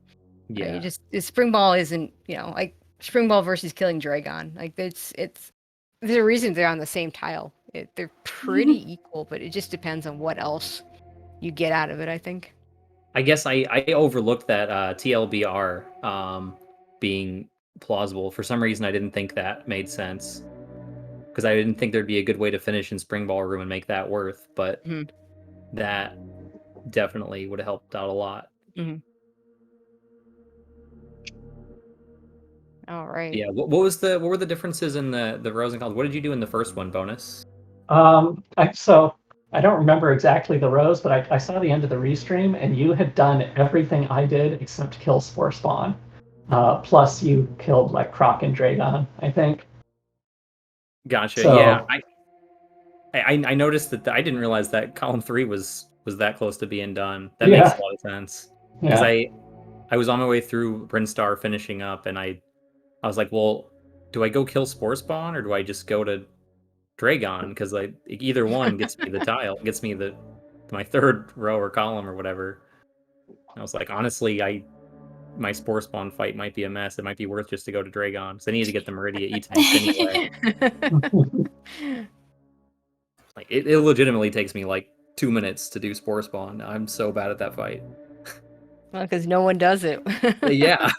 B: yeah, Spring Ball isn't like Spring Ball versus killing Dragon. Like there's a reason they're on the same tile. They're pretty equal, but it just depends on what else you get out of it, I think.
D: I guess I overlooked that TLBR being plausible. For some reason, I didn't think that made sense, because I didn't think there'd be a good way to finish in Spring Ball Room and make that worth, but that definitely would have helped out a lot.
B: All right.
D: Yeah. What were the differences in the rows and columns? What did you do in the first one, Bonus?
C: So I don't remember exactly the rows, but I saw the end of the restream, and you had done everything I did except kill Spore Spawn. Plus you killed like Croc and Dragon, I think.
D: Gotcha. So, yeah. I noticed that I didn't realize that column 3 was that close to being done. That makes a lot of sense. Because I was on my way through Brinstar finishing up, and I was like, well, do I go kill Spore Spawn or do I just go to Dragon? Because either one gets me the tile, gets me my third row or column or whatever. I was like, honestly, my Spore Spawn fight might be a mess. It might be worth just to go to Dragon, because I need to get the Meridia E-tanks anyway. Like it legitimately takes me like 2 minutes to do Spore Spawn. I'm so bad at that fight.
B: Well, because no one does it.
C: Yeah.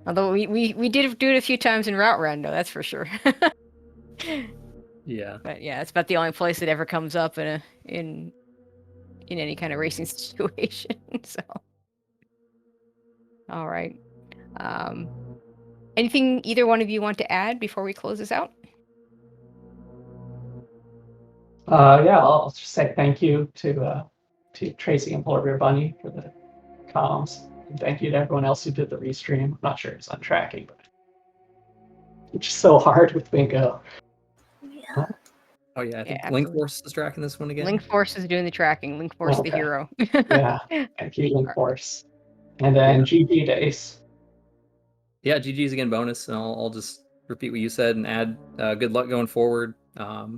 B: Although we did do it a few times in Route Run, though, that's for sure.
D: Yeah.
B: But yeah, it's about the only place it ever comes up in in any kind of racing situation. So, all right. Anything either one of you want to add before we close this out?
C: Yeah, I'll just say thank you to Tracy and Polar Bear Bunny for the comms. And thank you to everyone else who did the restream. I'm not sure it's on tracking, but it's so hard with bingo.
A: Yeah.
D: Oh yeah, I think
B: Yeah,
D: Link
B: absolutely.
D: Force is tracking this one again.
B: Link Force is doing the tracking. Link Force, the
C: Okay.
B: hero.
C: Yeah, thank you, Link Force. And then GG to Ace.
D: Yeah, GG's again bonus, and I'll just repeat what you said and add good luck going forward. I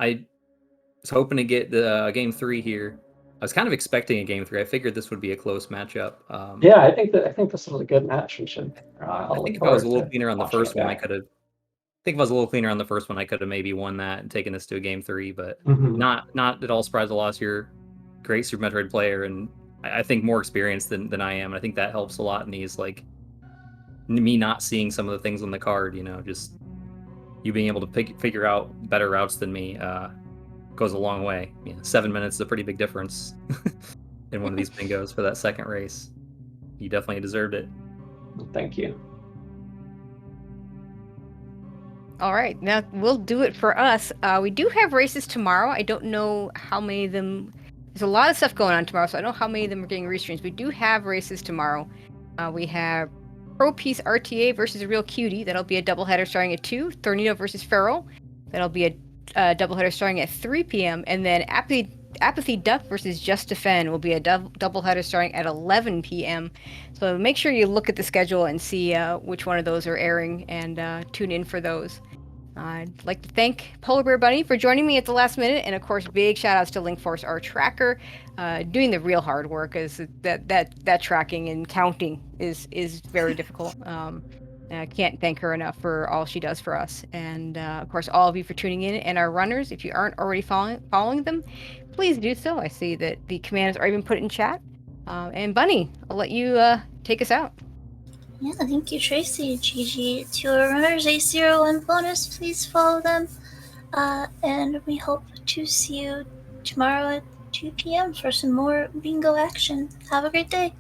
D: was hoping to get the game 3 here. I was kind of expecting a game 3. I figured this would be a close matchup.
C: Yeah, I think this was a good match. We should.
D: I think if I was a little cleaner on the first one, I could have. I think if I was a little cleaner on the first one, I could have maybe won that and taken this to a game 3. But not at all surprised. Lost your great Super Metroid player, and I think more experienced than I am. And I think that helps a lot in these, like, me not seeing some of the things on the card. You know, just you being able to figure out better routes than me goes a long way. 7 minutes is a pretty big difference in one of these bingos for that second race. You definitely deserved it.
C: Thank you.
B: All right, now we'll do it for us. We do have races tomorrow. I don't know how many of them. There's a lot of stuff going on tomorrow, so I don't know how many of them are getting restreams. We do have races tomorrow. We have Pro Piece RTA versus Real Cutie. That'll be a doubleheader starting at 2. Thornito versus Feral. That'll be a doubleheader starting at 3 p.m. And then Apathy Duck versus Just Defend will be a doubleheader starting at 11 p.m. So make sure you look at the schedule and see which one of those are airing and tune in for those. I'd like to thank Polar Bear Bunny for joining me at the last minute, and of course, big shout outs to Link Force, our tracker, doing the real hard work. As that tracking and counting is very difficult. I can't thank her enough for all she does for us, and of course, all of you for tuning in. And our runners, if you aren't already following them, please do so. I see that the commands are even put in chat. And Bunny, I'll let you take us out.
A: Yeah, thank you, Tracy. GG to our runners, AceZer0 and Bonus. Please follow them. And we hope to see you tomorrow at 2 p.m. for some more bingo action. Have a great day.